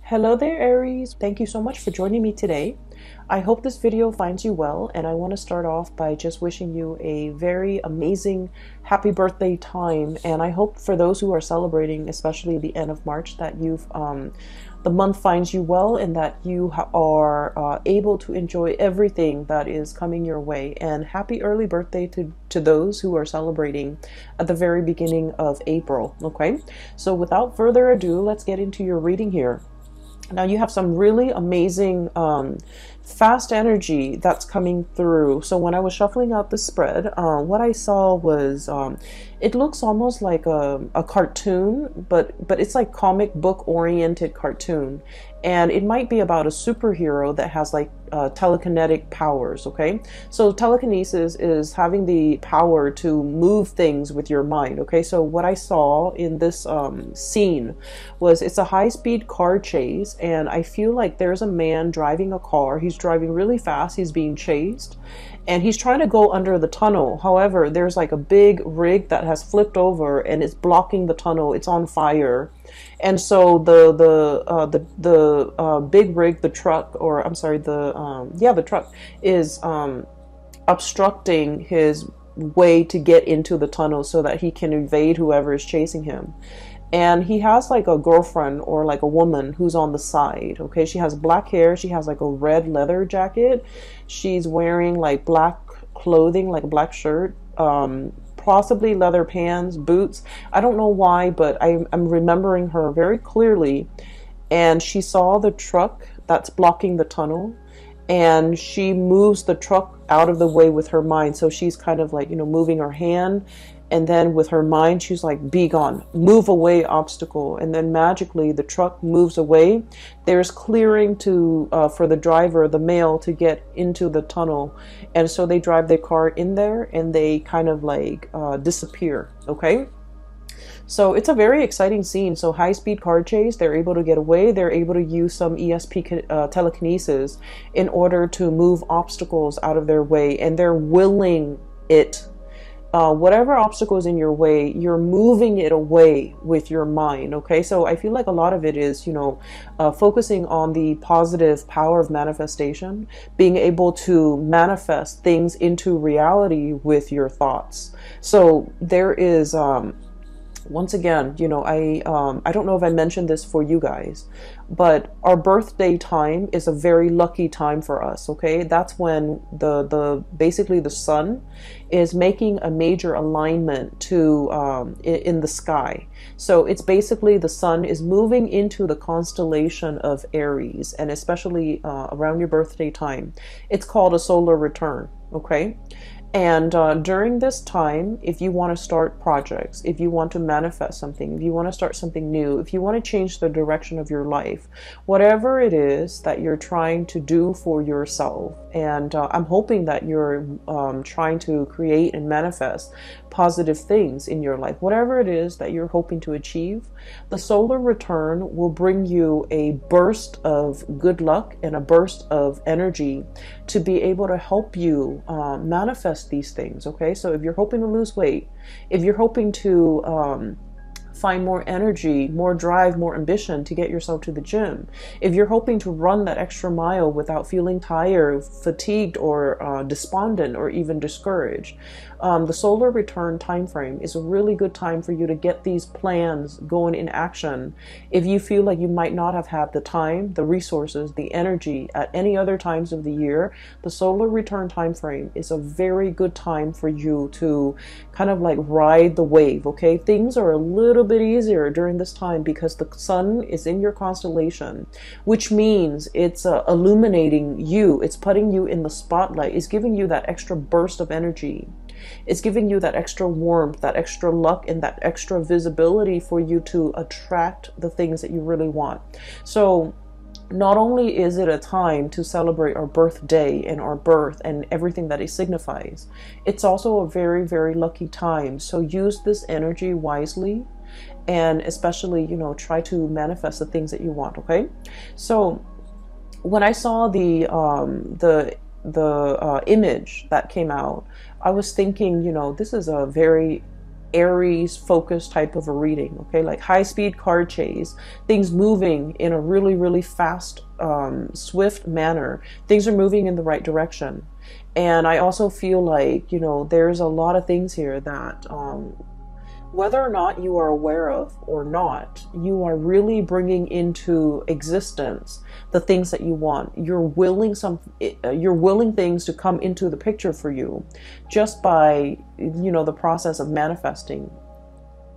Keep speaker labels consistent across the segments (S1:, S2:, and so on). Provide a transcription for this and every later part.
S1: Hello there, Aries. Thank you so much for joining me today. I hope this video finds you well, and I want to start off by just wishing you a very amazing happy birthday time. And I hope for those who are celebrating, especially the end of March, that the month finds you well and that you are able to enjoy everything that is coming your way. And happy early birthday to those who are celebrating at the very beginning of April. Okay, so without further ado, let's get into your reading here. Now you have some really amazing fast energy that's coming through. So when I was shuffling out the spread, what I saw was it looks almost like a cartoon, but it's like comic book oriented cartoon. And it might be about a superhero that has like telekinetic powers, okay? So telekinesis is having the power to move things with your mind, okay? So what I saw in this scene was it's a high-speed car chase, and I feel like there's a man driving a car. He's driving really fast. He's being chased, and he's trying to go under the tunnel. However, there's like a big rig that has flipped over and it's blocking the tunnel. It's on fire. And so the big rig, the truck, or I'm sorry, the truck is obstructing his way to get into the tunnel so that he can evade whoever is chasing him. And he has like a girlfriend or like a woman who's on the side. Okay, she has black hair. She has like a red leather jacket. She's wearing like black clothing, like a black shirt, possibly leather pants, boots. I don't know why, but I'm remembering her very clearly. And she saw the truck that's blocking the tunnel, and she moves the truck out of the way with her mind. So she's kind of like, moving her hand, and then with her mind, she's like, be gone, move away, obstacle. And then magically the truck moves away. There's clearing for the driver, the male, to get into the tunnel. And so they drive their car in there and they kind of like disappear. Okay. So it's a very exciting scene. So high-speed car chase, they're able to get away. They're able to use some ESP telekinesis in order to move obstacles out of their way. And they're willing it. Whatever obstacle is in your way, you're moving it away with your mind. Okay, so I feel like a lot of it is, focusing on the positive power of manifestation, being able to manifest things into reality with your thoughts. So there is, once again, I don't know if I mentioned this for you guys, but our birthday time is a very lucky time for us. Okay, that's when basically the sun is making a major alignment to in the sky. So it's basically the sun is moving into the constellation of Aries, and especially around your birthday time, it's called a solar return. Okay. And during this time, if you want to start projects, if you want to manifest something, if you want to start something new, if you want to change the direction of your life, whatever it is that you're trying to do for yourself, and I'm hoping that you're trying to create and manifest positive things in your life, whatever it is that you're hoping to achieve, the solar return will bring you a burst of good luck and a burst of energy to be able to help you manifest these things. Okay, so if you're hoping to lose weight, if you're hoping to find more energy, more drive, more ambition to get yourself to the gym, if you're hoping to run that extra mile without feeling tired, fatigued, or despondent, or even discouraged, the solar return time frame is a really good time for you to get these plans going in action. If you feel like you might not have had the time, the resources, the energy at any other times of the year, the solar return time frame is a very good time for you to kind of like ride the wave. Okay, things are a little bit easier during this time because the sun is in your constellation, which means it's illuminating you. It's putting you in the spotlight. It's giving you that extra burst of energy. It's giving you that extra warmth, that extra luck, and that extra visibility for you to attract the things that you really want. So not only is it a time to celebrate our birthday and our birth and everything that it signifies, it's also a very, very lucky time. So use this energy wisely, and especially, try to manifest the things that you want. Okay, so when I saw the image that came out, I was thinking, this is a very Aries focused type of a reading, okay? Like high speed car chase, things moving in a really, really fast, swift manner. Things are moving in the right direction. And I also feel like, you know, there's a lot of things here that, whether or not you are aware of or not, you are really bringing into existence the things that you want. You're willing things to come into the picture for you just by, you know, the process of manifesting,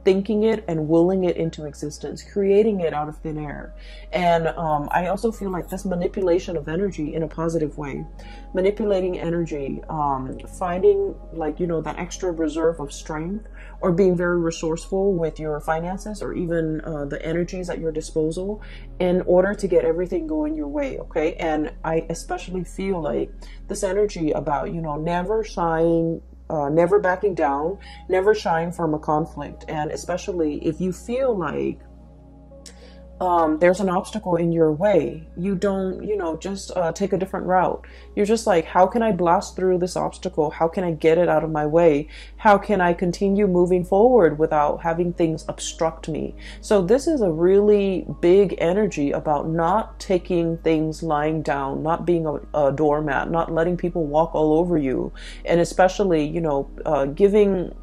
S1: thinking it and willing it into existence, creating it out of thin air. And I also feel like this manipulation of energy in a positive way, manipulating energy, finding, like, you know, that extra reserve of strength, or being very resourceful with your finances, or even the energies at your disposal, in order to get everything going your way, okay? And I especially feel like this energy about, you know, never shying, never backing down, never shying from a conflict. And especially if you feel like there's an obstacle in your way, you don't, you know, just take a different route. You're just like, how can I blast through this obstacle? How can I get it out of my way? How can I continue moving forward without having things obstruct me? So this is a really big energy about not taking things lying down, not being a doormat, not letting people walk all over you. And especially, you know, giving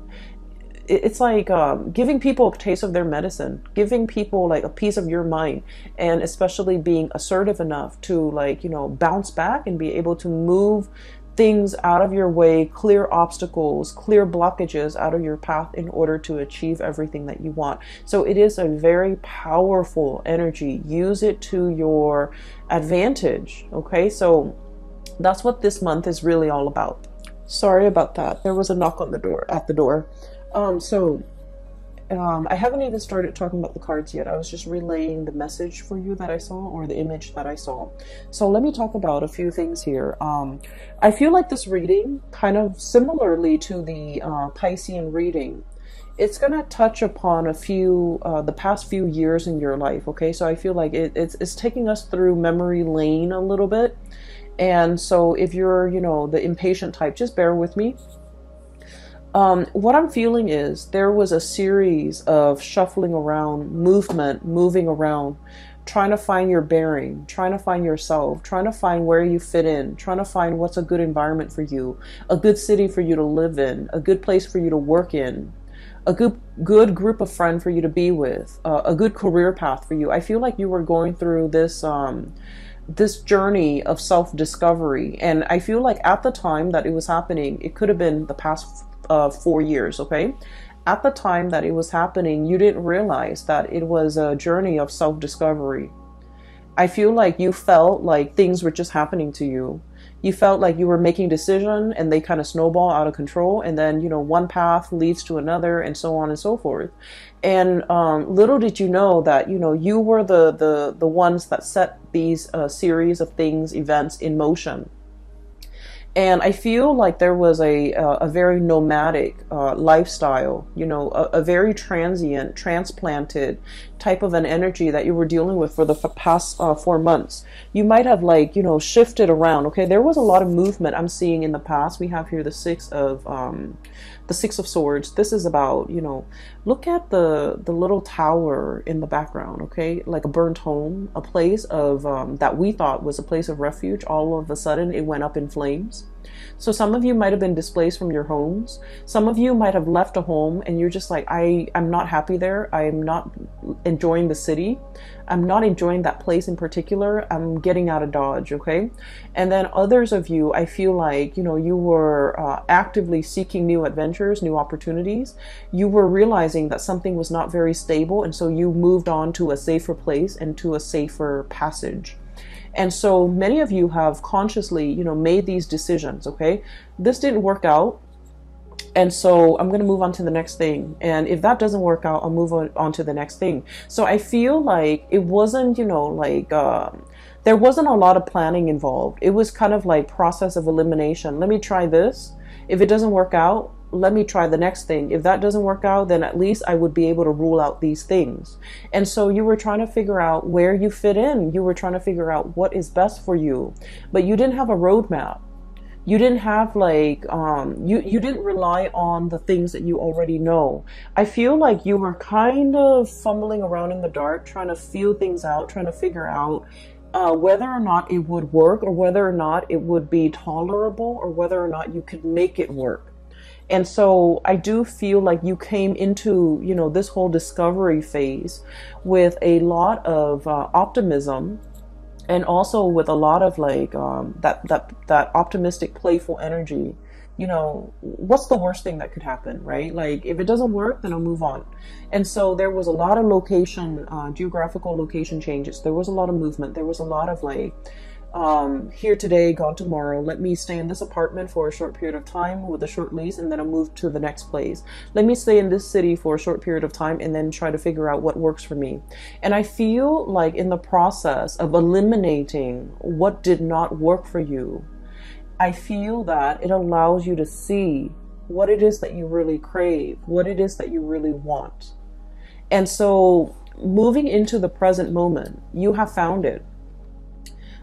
S1: people a taste of their medicine, giving people like a piece of your mind, and especially being assertive enough to, like, you know, bounce back and be able to move things out of your way, clear obstacles, clear blockages out of your path in order to achieve everything that you want. So it is a very powerful energy. Use it to your advantage, okay? So that's what this month is really all about. Sorry about that. There was a knock on the door, at the door. I haven't even started talking about the cards yet. I was just relaying the message for you that I saw, or the image that I saw. So let me talk about a few things here. I feel like this reading, kind of similarly to the Piscean reading, it's going to touch upon a few, the past few years in your life, okay? So I feel like it's taking us through memory lane a little bit. And so if you're, you know, the impatient type, just bear with me. What I'm feeling is there was a series of shuffling around, moving around, trying to find your bearing, trying to find yourself, trying to find where you fit in, trying to find what's a good environment for you, a good city for you to live in, a good place for you to work in, a good group of friends for you to be with, a good career path for you. I feel like you were going through this this journey of self-discovery, and I feel like at the time that it was happening, it could have been the past 4 years, okay? At the time that it was happening, you didn't realize that it was a journey of self-discovery. I feel like you felt like things were just happening to you. You felt like you were making decisions and they kind of snowball out of control, and then, you know, one path leads to another, and so on and so forth. And little did you know that, you know, you were the ones that set these series of things, events in motion. And I feel like there was a very nomadic lifestyle, you know, a very transient, transplanted type of an energy that you were dealing with for the past 4 months. You might have, like, you know, shifted around. Okay, there was a lot of movement I'm seeing in the past. We have here the Six of Swords. This is about, you know, look at the little tower in the background, okay? Like a burnt home, a place of that we thought was a place of refuge. All of a sudden it went up in flames. So some of you might have been displaced from your homes. Some of you might have left a home and you're just like, I'm not happy there. I'm not enjoying the city. I'm not enjoying that place in particular. I'm getting out of Dodge, okay? And then others of you, I feel like, you know, you were actively seeking new adventures, new opportunities. You were realizing that something was not very stable, and so you moved on to a safer place and to a safer passage. And so many of you have consciously, you know, made these decisions, okay? This didn't work out, and so I'm going to move on to the next thing. And if that doesn't work out, I'll move on to the next thing. So I feel like it wasn't, you know, like, there wasn't a lot of planning involved. It was kind of like process of elimination. Let me try this. If it doesn't work out, let me try the next thing. If that doesn't work out, then at least I would be able to rule out these things. And so you were trying to figure out where you fit in. You were trying to figure out what is best for you, but you didn't have a roadmap. You didn't have like, you didn't rely on the things that you already know. I feel like you were kind of fumbling around in the dark, trying to feel things out, trying to figure out whether or not it would work, or whether or not it would be tolerable, or whether or not you could make it work. And so I do feel like you came into, you know, this whole discovery phase with a lot of optimism, and also with a lot of like that optimistic, playful energy. You know, what's the worst thing that could happen, right? Like, if it doesn't work, then I'll move on. And so there was a lot of location, geographical location changes. There was a lot of movement. There was a lot of like, here today, gone tomorrow. Let me stay in this apartment for a short period of time with a short lease, and then I'll move to the next place. Let me stay in this city for a short period of time, and then try to figure out what works for me. And I feel like in the process of eliminating what did not work for you, I feel that it allows you to see what it is that you really crave, what it is that you really want. And so moving into the present moment, you have found it.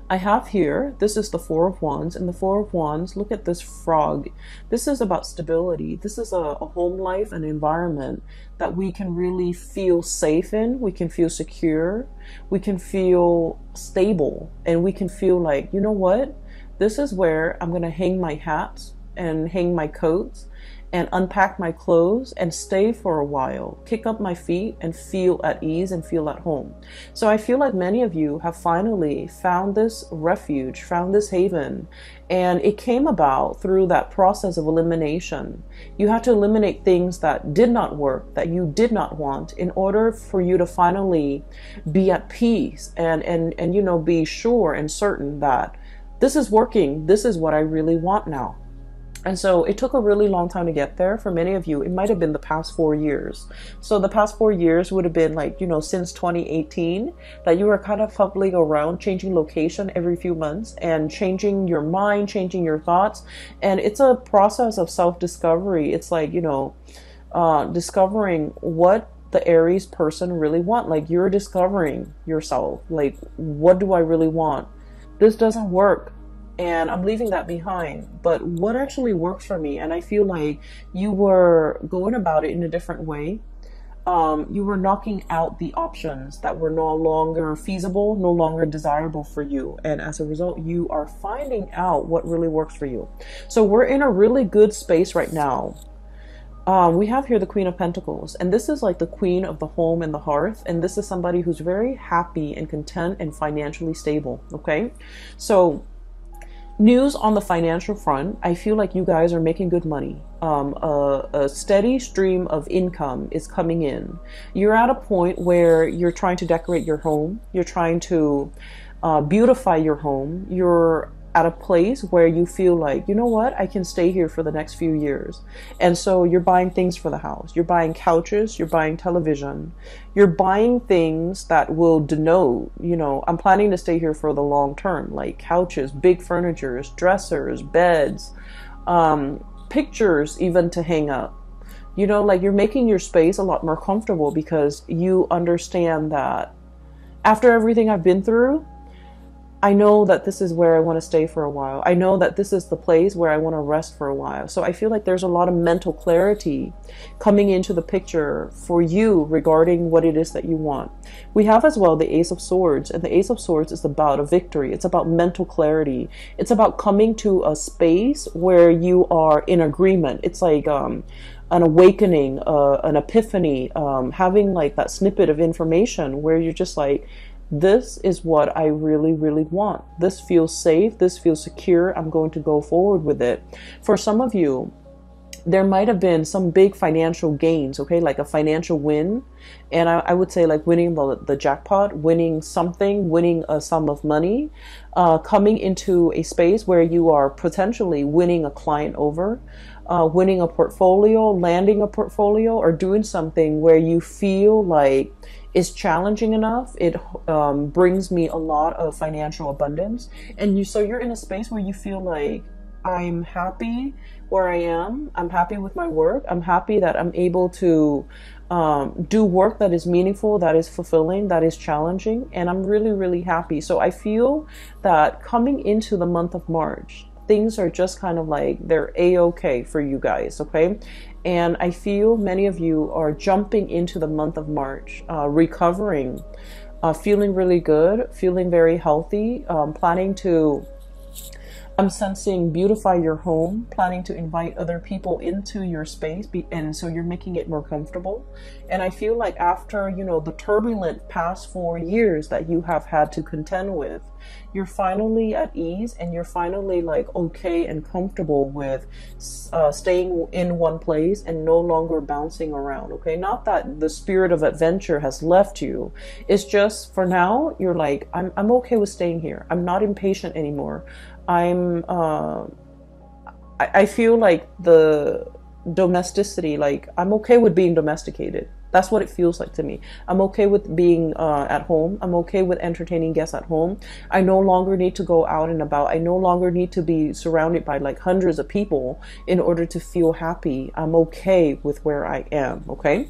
S1: I have here, this is the Four of Wands, and the Four of Wands, look at this frog. This is about stability. This is a home life, an environment that we can really feel safe in. We can feel secure. We can feel stable, and we can feel like, you know what? This is where I'm going to hang my hats and hang my coats and unpack my clothes and stay for a while, kick up my feet and feel at ease and feel at home. So I feel like many of you have finally found this refuge, found this haven, and it came about through that process of elimination. You had to eliminate things that did not work, that you did not want, in order for you to finally be at peace and you know, be sure and certain that this is working. This is what I really want now. And so it took a really long time to get there. For many of you, it might have been the past 4 years. So the past 4 years would have been like, you know, since 2018, that you were kind of fumbling around, changing location every few months and changing your mind, changing your thoughts. And it's a process of self-discovery. It's like, you know, discovering what the Aries person really want. Like, you're discovering yourself. Like, what do I really want? This doesn't work, and I'm leaving that behind. But what actually works for me? And I feel like you were going about it in a different way. You were knocking out the options that were no longer feasible, no longer desirable for you. And as a result, you are finding out what really works for you. So we're in a really good space right now. We have here the Queen of Pentacles, and this is like the queen of the home and the hearth, and this is somebody who's very happy and content and financially stable. Okay, so news on the financial front, I feel like you guys are making good money. A steady stream of income is coming in. You're at a point where you're trying to decorate your home, you're trying to beautify your home, you're at a place where you feel like, you know what, I can stay here for the next few years. And so you're buying things for the house. You're buying couches, you're buying television, you're buying things that will denote, you know, I'm planning to stay here for the long term, like couches, big furnitures, dressers, beds, pictures even to hang up. You know, like, you're making your space a lot more comfortable because you understand that after everything I've been through, I know that this is where I want to stay for a while. I know that this is the place where I want to rest for a while. So I feel like there's a lot of mental clarity coming into the picture for you regarding what it is that you want. We have as well the Ace of Swords, and the Ace of Swords is about a victory. It's about mental clarity. It's about coming to a space where you are in agreement. It's like an awakening, an epiphany, having like that snippet of information where you're just like, this is what I really, really want. This feels safe. This feels secure. I'm going to go forward with it. For some of you, there might have been some big financial gains, okay, like a financial win. And I would say like winning the jackpot, winning something, winning a sum of money, coming into a space where you are potentially winning a client over, winning a portfolio, landing a portfolio, or doing something where you feel like is challenging enough. It brings me a lot of financial abundance. And so you're in a space where you feel like, I'm happy where I am. I'm happy with my work. I'm happy that I'm able to do work that is meaningful, that is fulfilling, that is challenging. And I'm really, really happy. So I feel that coming into the month of March, things are just kind of like, they're a-okay for you guys, okay? And I feel many of you are jumping into the month of March, recovering, feeling really good, feeling very healthy, planning to, I'm sensing, beautify your home, planning to invite other people into your space, and so you're making it more comfortable. And I feel like after, you know, the turbulent past 4 years that you have had to contend with, you're finally at ease, and you're finally like okay and comfortable with staying in one place and no longer bouncing around, okay? Not that the spirit of adventure has left you. It's just for now, you're like, I'm okay with staying here. I'm not impatient anymore. I feel like the domesticity, like I'm okay with being domesticated. That's what it feels like to me. I'm okay with being at home. I'm okay with entertaining guests at home. I no longer need to go out and about. I no longer need to be surrounded by like hundreds of people in order to feel happy. I'm okay with where I am, okay?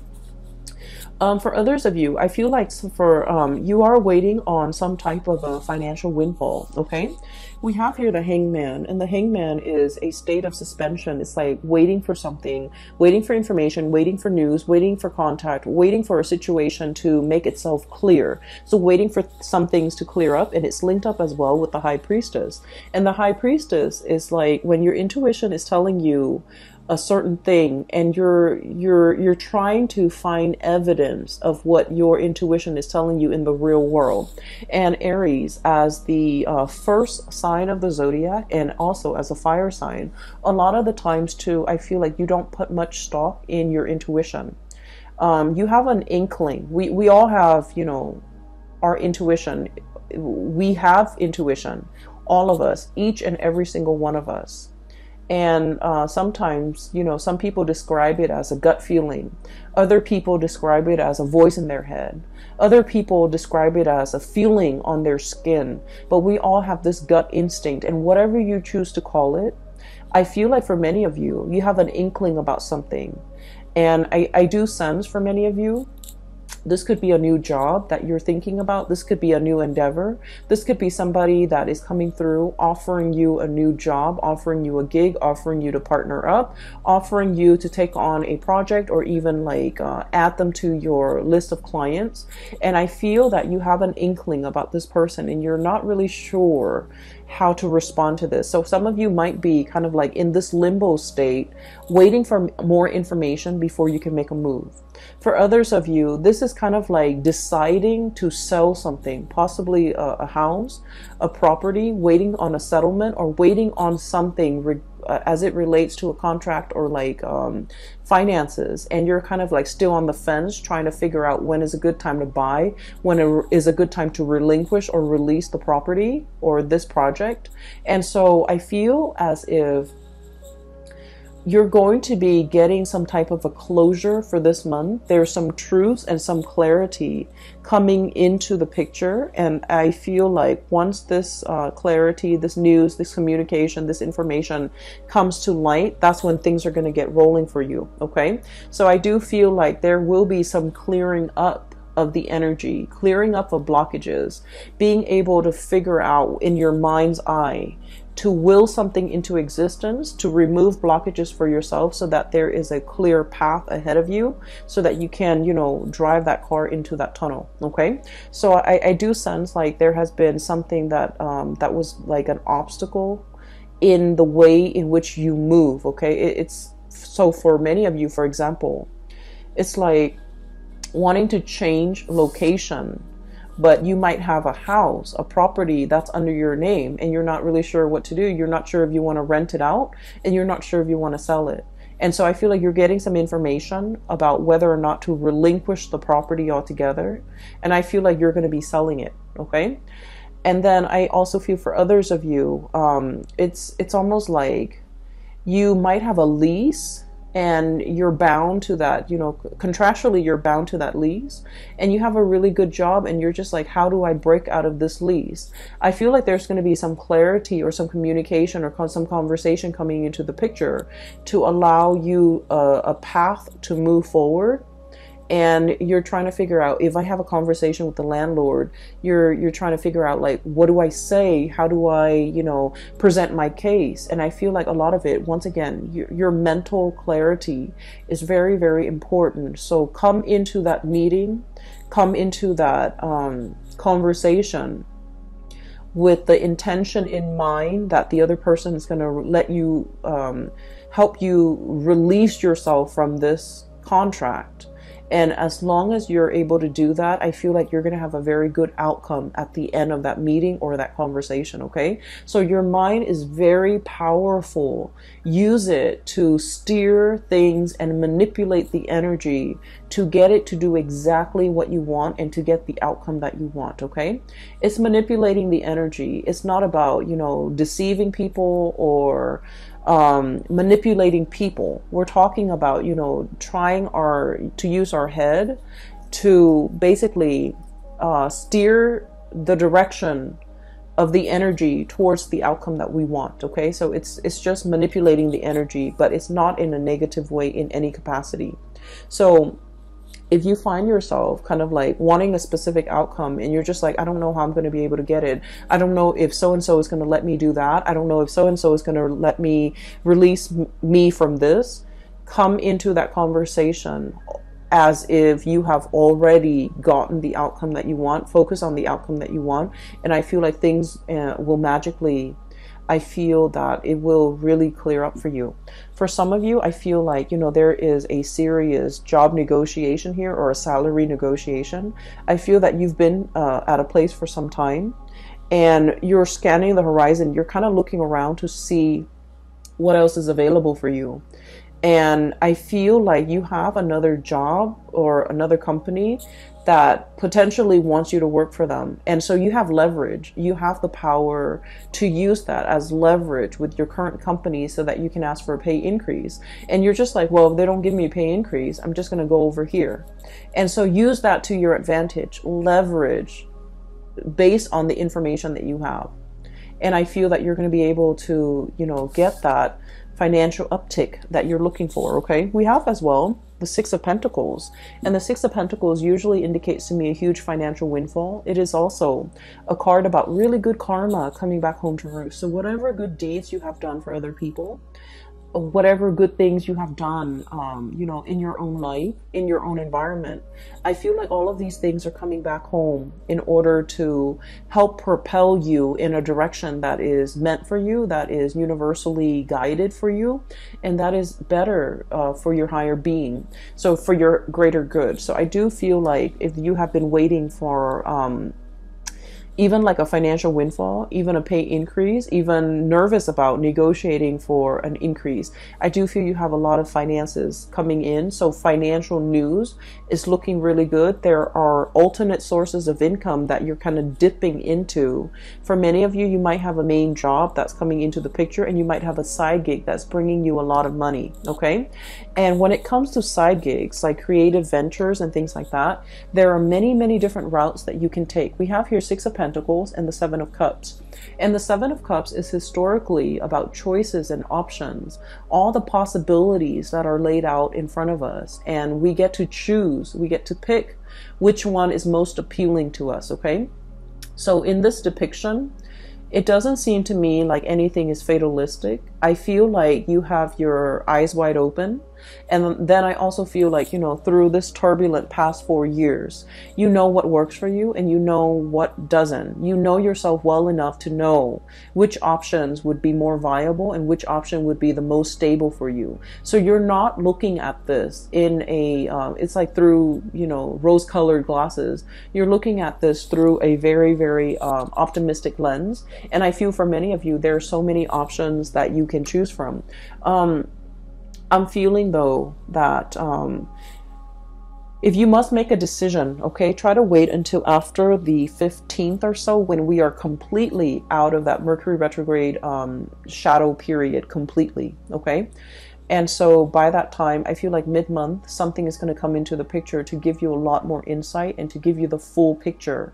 S1: For others of you, I feel like you are waiting on some type of a financial windfall, okay? We have here the Hangman, and the Hangman is a state of suspension. It's like waiting for something, waiting for information, waiting for news, waiting for contact, waiting for a situation to make itself clear. So waiting for some things to clear up, and it's linked up as well with the High Priestess. And the High Priestess is like when your intuition is telling you a certain thing, and you're trying to find evidence of what your intuition is telling you in the real world. And Aries, as the first sign of the zodiac, and also as a fire sign, a lot of the times too, I feel like you don't put much stock in your intuition. You have an inkling. We all have, you know, our intuition. We have intuition, all of us, each and every single one of us. And sometimes, you know, some people describe it as a gut feeling. Other people describe it as a voice in their head. Other people describe it as a feeling on their skin. But we all have this gut instinct, and whatever you choose to call it, I feel like for many of you, you have an inkling about something. And I do sense for many of you, this could be a new job that you're thinking about. This could be a new endeavor. This could be somebody that is coming through, offering you a new job, offering you a gig, offering you to partner up, offering you to take on a project, or even like add them to your list of clients. And I feel that you have an inkling about this person, and you're not really sure how to respond to this. So some of you might be kind of like in this limbo state, waiting for more information before you can make a move. For others of you, this is kind of like deciding to sell something, possibly a house, a property, waiting on a settlement, or waiting on something as it relates to a contract or like finances. And you're kind of like still on the fence, trying to figure out when is a good time to buy, when is a good time to relinquish or release the property or this project. And so I feel as if you're going to be getting some type of a closure for this month. There's some truths and some clarity coming into the picture. And I feel like once this clarity, this news, this communication, this information comes to light, that's when things are going to get rolling for you. Okay. So I do feel like there will be some clearing up of the energy, clearing up of blockages, being able to figure out in your mind's eye to will something into existence, to remove blockages for yourself so that there is a clear path ahead of you, so that you can, you know, drive that car into that tunnel. Okay. So I do sense like there has been something that that was like an obstacle in the way in which you move. Okay. It's so for many of you, for example, it's like wanting to change location, but you might have a house, a property that's under your name, and you're not really sure what to do. You're not sure if you want to rent it out, and you're not sure if you want to sell it. And so I feel like you're getting some information about whether or not to relinquish the property altogether. And I feel like you're going to be selling it. Okay. And then I also feel for others of you, it's almost like you might have a lease, and you're bound to that, you know, contractually you're bound to that lease, and you have a really good job, and you're just like, how do I break out of this lease? I feel like there's going to be some clarity or some communication or some conversation coming into the picture to allow you a path to move forward and you're trying to figure out, if I have a conversation with the landlord, you're trying to figure out, like, what do I say? How do I, you know, present my case? And I feel like a lot of it, once again, your mental clarity is very, very important. So come into that meeting, come into that conversation with the intention in mind that the other person is going to let you, help you release yourself from this contract. And as long as you're able to do that, I feel like you're going to have a very good outcome at the end of that meeting or that conversation, okay? So your mind is very powerful. Use it to steer things and manipulate the energy to get it to do exactly what you want and to get the outcome that you want, okay? It's manipulating the energy. It's not about, you know, deceiving people or manipulating people. We're talking about, you know, trying to use our head to basically steer the direction of the energy towards the outcome that we want. Okay, so it's just manipulating the energy, but it's not in a negative way in any capacity. So if you find yourself kind of like wanting a specific outcome and you're just like, I don't know how I'm going to be able to get it. I don't know if so-and-so is going to let me do that. I don't know if so-and-so is going to let me release me from this. Come into that conversation as if you have already gotten the outcome that you want. Focus on the outcome that you want. And I feel like things will magically, I feel that it will really clear up for you. For some of you, I feel like, you know, there is a serious job negotiation here or a salary negotiation. I feel that you've been at a place for some time and you're scanning the horizon. You're kind of looking around to see what else is available for you. And I feel like you have another job or another company that potentially wants you to work for them. And so you have leverage. You have the power to use that as leverage with your current company so that you can ask for a pay increase. And you're just like, well, if they don't give me a pay increase, I'm just going to go over here. And so use that to your advantage. Leverage based on the information that you have. And I feel that you're going to be able to, you know, get that financial uptick that you're looking for. Okay, we have as well the Six of Pentacles, and the Six of Pentacles usually indicates to me a huge financial windfall. It is also a card about really good karma coming back home to roost. So whatever good deeds you have done for other people, whatever good things you have done, you know, in your own life, in your own environment, I feel like all of these things are coming back home in order to help propel you in a direction that is meant for you, that is universally guided for you, and that is better for your higher being, so for your greater good. So I do feel like if you have been waiting for even like a financial windfall, even a pay increase, even nervous about negotiating for an increase, I do feel you have a lot of finances coming in. So financial news is looking really good. There are alternate sources of income that you're kind of dipping into. For many of you, you might have a main job that's coming into the picture, and you might have a side gig that's bringing you a lot of money. Okay. And when it comes to side gigs, like creative ventures and things like that, there are many, many different routes that you can take. We have here Six of Pentacles and the Seven of Cups. And the Seven of Cups is historically about choices and options, all the possibilities that are laid out in front of us. And we get to choose, we get to pick which one is most appealing to us, okay? So in this depiction, it doesn't seem to me like anything is fatalistic. I feel like you have your eyes wide open. And then I also feel like, you know, through this turbulent past 4 years, you know what works for you and you know what doesn't. You know yourself well enough to know which options would be more viable and which option would be the most stable for you. So you're not looking at this in a, it's like through, you know, rose-colored glasses. You're looking at this through a very, very optimistic lens. And I feel for many of you, there are so many options that you can choose from. I'm feeling though that if you must make a decision, okay, try to wait until after the 15th or so, when we are completely out of that Mercury retrograde shadow period completely, okay? And so by that time, I feel like mid-month, something is going to come into the picture to give you a lot more insight and to give you the full picture.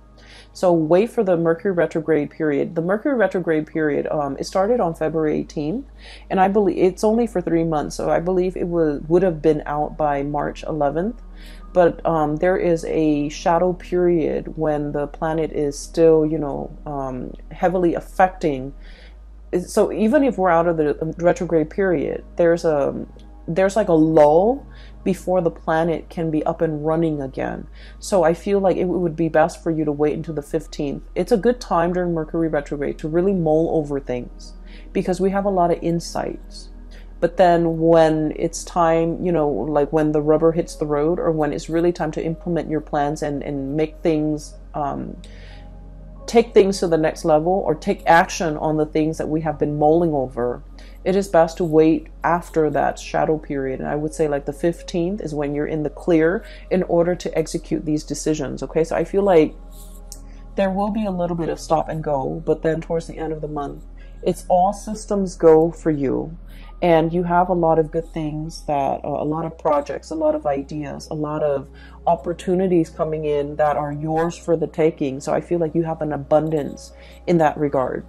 S1: So wait for the Mercury retrograde period. The Mercury retrograde period, it started on February 18th, and I believe it's only for 3 months. So I believe it would have been out by March 11th. But there is a shadow period when the planet is still, heavily affecting. So even if we're out of the retrograde period, there's like a lull before the planet can be up and running again. So I feel like it would be best for you to wait until the 15th. It's a good time during Mercury retrograde to really mull over things, because we have a lot of insights. But then when it's time, like when the rubber hits the road, or when it's really time to implement your plans and make things, take things to the next level, or take action on the things that we have been mulling over, it is best to wait after that shadow period. And I would say like the 15th is when you're in the clear in order to execute these decisions. Okay, so I feel like there will be a little bit of stop and go, but then towards the end of the month, it's all systems go for you. And you have a lot of good things, that a lot of projects, a lot of ideas, a lot of opportunities coming in that are yours for the taking. So I feel like you have an abundance in that regard.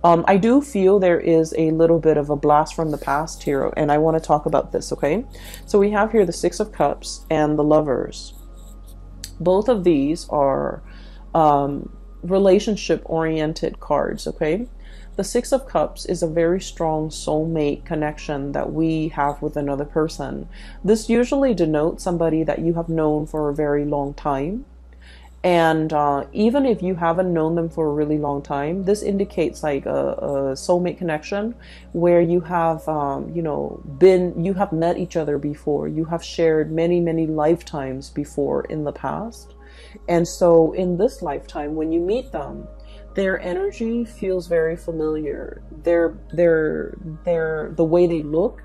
S1: I do feel there is a little bit of a blast from the past here, and I want to talk about this, okay? So we have here the Six of Cups and the Lovers. Both of these are relationship-oriented cards, okay? The Six of Cups is a very strong soulmate connection that we have with another person. This usually denotes somebody that you have known for a very long time. And even if you haven't known them for a really long time, this indicates like a soulmate connection where you have, you have met each other before. You have shared many, many lifetimes before in the past. And so in this lifetime, when you meet them, their energy feels very familiar. The way they look,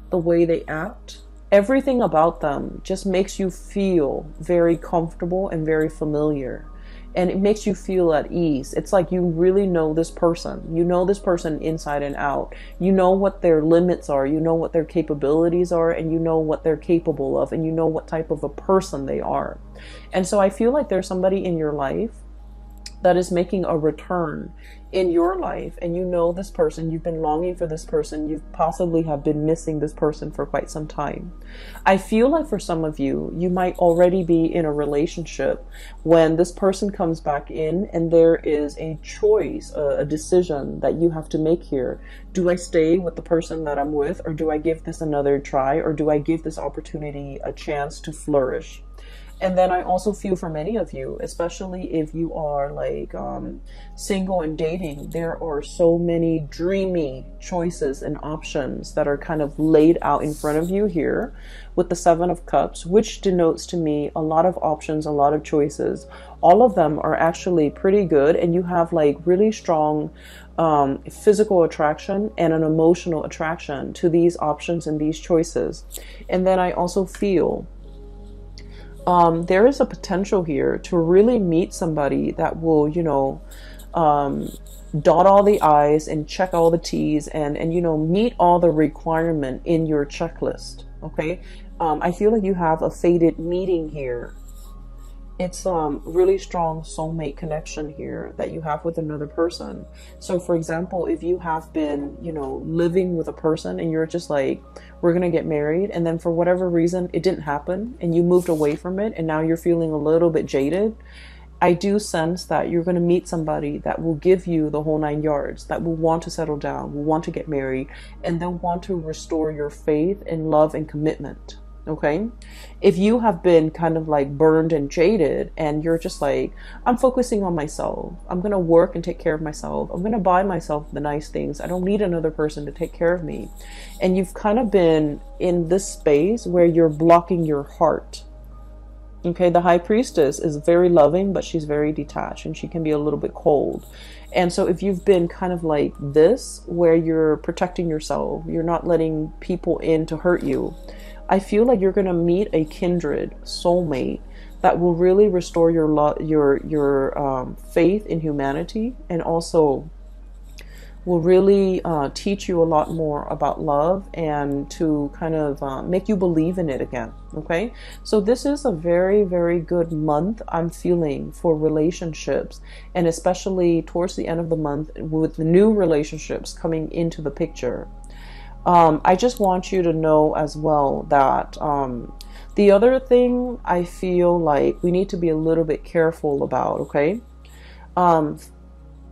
S1: the way they act, everything about them just makes you feel very comfortable and very familiar. And it makes you feel at ease. It's like you really know this person. You know this person inside and out. You know what their limits are. You know what their capabilities are. And you know what they're capable of. And you know what type of a person they are. And so I feel like there's somebody in your life that is making a return in your life, and you know this person, you've been longing for this person, you possibly have been missing this person for quite some time. I feel like for some of you, you might already be in a relationship when this person comes back in, and there is a choice, a decision that you have to make here. Do I stay with the person that I'm with, or do I give this another try, or do I give this opportunity a chance to flourish? And then I also feel for many of you, especially if you are like single and dating, there are so many dreamy choices and options that are kind of laid out in front of you here with the Seven of Cups, which denotes to me a lot of options, a lot of choices. All of them are actually pretty good, and you have like really strong physical attraction and an emotional attraction to these options and these choices. And then I also feel there is a potential here to really meet somebody that will, dot all the I's and check all the T's and meet all the requirement in your checklist. Okay. I feel like you have a fated meeting here. It's really strong soulmate connection here that you have with another person. So for example, if you have been, living with a person and you're just like, we're going to get married, and then for whatever reason, it didn't happen and you moved away from it, and now you're feeling a little bit jaded, I do sense that you're going to meet somebody that will give you the whole 9 yards, that will want to settle down, will want to get married, and they'll want to restore your faith and love and commitment. Okay, if you have been kind of like burned and jaded and you're just like, I'm focusing on myself, I'm going to work and take care of myself, I'm going to buy myself the nice things, I don't need another person to take care of me, and you've kind of been in this space where you're blocking your heart. Okay, the High Priestess is very loving, but she's very detached and she can be a little bit cold. And so if you've been kind of like this, where you're protecting yourself, you're not letting people in to hurt you, I feel like you're going to meet a kindred soulmate that will really restore your faith in humanity, and also will really teach you a lot more about love and to kind of make you believe in it again. Okay, so this is a very, very good month I'm feeling for relationships, and especially towards the end of the month with the new relationships coming into the picture. I just want you to know as well that the other thing I feel like we need to be a little bit careful about, okay?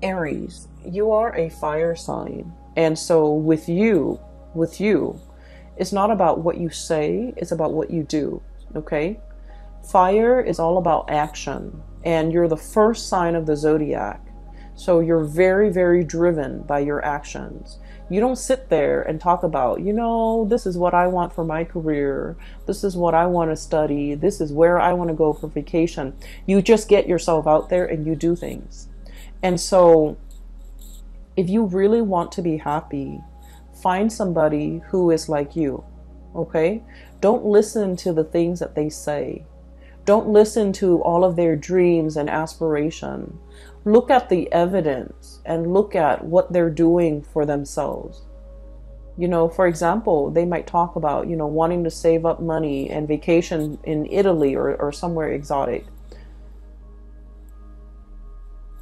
S1: Aries, you are a fire sign. And so with you, it's not about what you say, it's about what you do, okay? Fire is all about action, and you're the first sign of the zodiac. So you're very, very driven by your actions. You don't sit there and talk about, you know, this is what I want for my career. This is what I want to study. This is where I want to go for vacation. You just get yourself out there and you do things. And so if you really want to be happy, find somebody who is like you, okay? Don't listen to the things that they say. Don't listen to all of their dreams and aspiration. Look at the evidence and look at what they're doing for themselves. You know, for example, they might talk about, you know, wanting to save up money and vacation in Italy or somewhere exotic.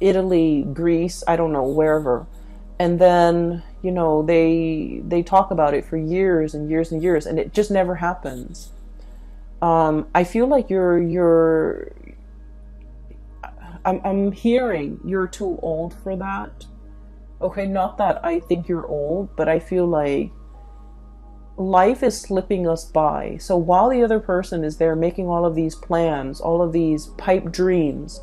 S1: Italy, Greece, I don't know, wherever. And then, you know, they talk about it for years and years and years, and it just never happens. I feel like I'm hearing you're too old for that. Okay, not that I think you're old, but I feel like life is slipping us by. So while the other person is there making all of these plans, all of these pipe dreams,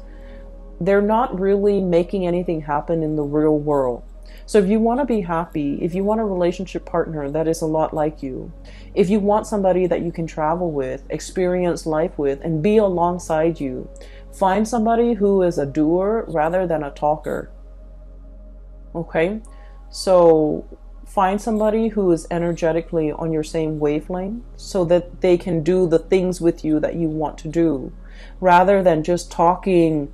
S1: they're not really making anything happen in the real world. So if you want to be happy, if you want a relationship partner that is a lot like you, if you want somebody that you can travel with, experience life with, and be alongside you, find somebody who is a doer rather than a talker. Okay? So find somebody who is energetically on your same wavelength so that they can do the things with you that you want to do, rather than just talking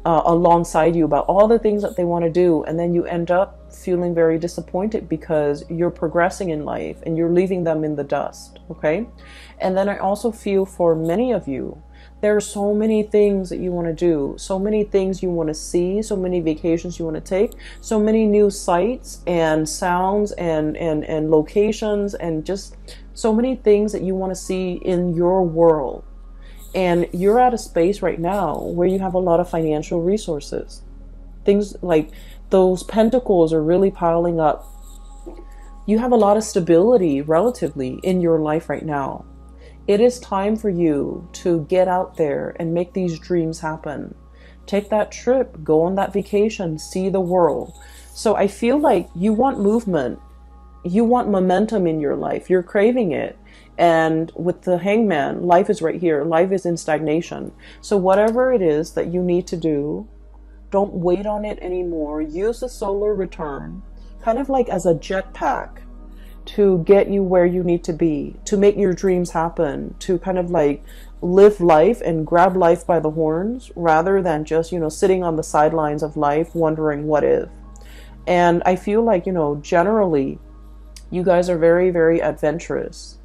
S1: alongside you about all the things that they want to do, and then you end up feeling very disappointed because you're progressing in life and you're leaving them in the dust. Okay? And then I also feel for many of you, there are so many things that you want to do, so many things you want to see, so many vacations you want to take, so many new sights and sounds and locations, and just so many things that you want to see in your world. And you're at a space right now where you have a lot of financial resources. Things like those pentacles are really piling up. You have a lot of stability relatively in your life right now. It is time for you to get out there and make these dreams happen. Take that trip, go on that vacation, see the world. So I feel like you want movement. You want momentum in your life. You're craving it. And with the Hangman, life is right here. Life is in stagnation. So whatever it is that you need to do, don't wait on it anymore. Use the solar return kind of like as a jetpack to get you where you need to be, to make your dreams happen, to kind of like live life and grab life by the horns rather than just, you know, sitting on the sidelines of life wondering what if. And I feel like, you know, generally you guys are very, very adventurous.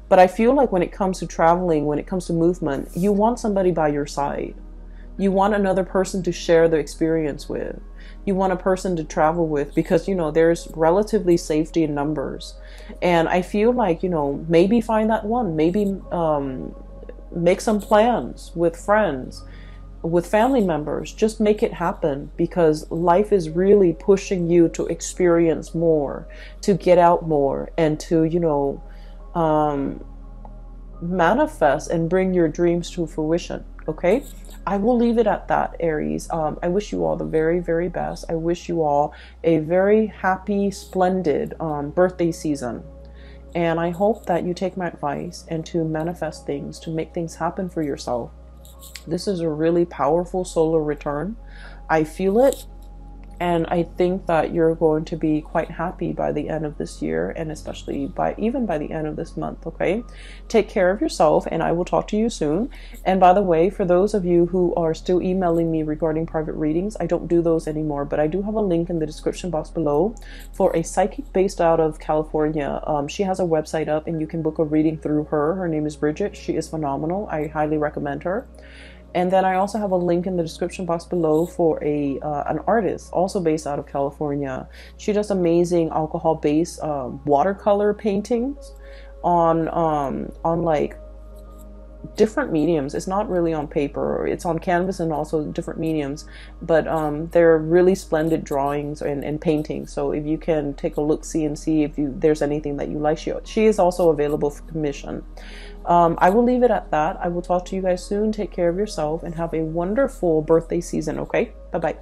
S1: But I feel like when it comes to traveling, when it comes to movement, you want somebody by your side. You want another person to share the experience with. You want a person to travel with because, you know, there's relatively safety in numbers. And I feel like, you know, maybe find that one. Maybe make some plans with friends, with family members. Just make it happen because life is really pushing you to experience more, to get out more, and to, you know, manifest and bring your dreams to fruition. Okay, I will leave it at that, Aries. I wish you all the very, very best. I wish you all a very happy, splendid birthday season. And I hope that you take my advice and to manifest things, to make things happen for yourself. This is a really powerful solar return. I feel it. And I think that you're going to be quite happy by the end of this year, and especially even by the end of this month, okay? Take care of yourself, and I will talk to you soon. And by the way, for those of you who are still emailing me regarding private readings, I don't do those anymore, but I do have a link in the description box below for a psychic based out of California. She has a website up, and you can book a reading through her. Her name is Bridget. She is phenomenal. I highly recommend her. And then I also have a link in the description box below for an artist also based out of California. She does amazing alcohol-based watercolor paintings on like different mediums. It's not really on paper, it's on canvas and also different mediums, but they're really splendid drawings and paintings. So if you can take a look, see if there's anything that you like, she is also available for commission. I will leave it at that. I will talk to you guys soon. Take care of yourself and have a wonderful birthday season, okay? Bye-bye.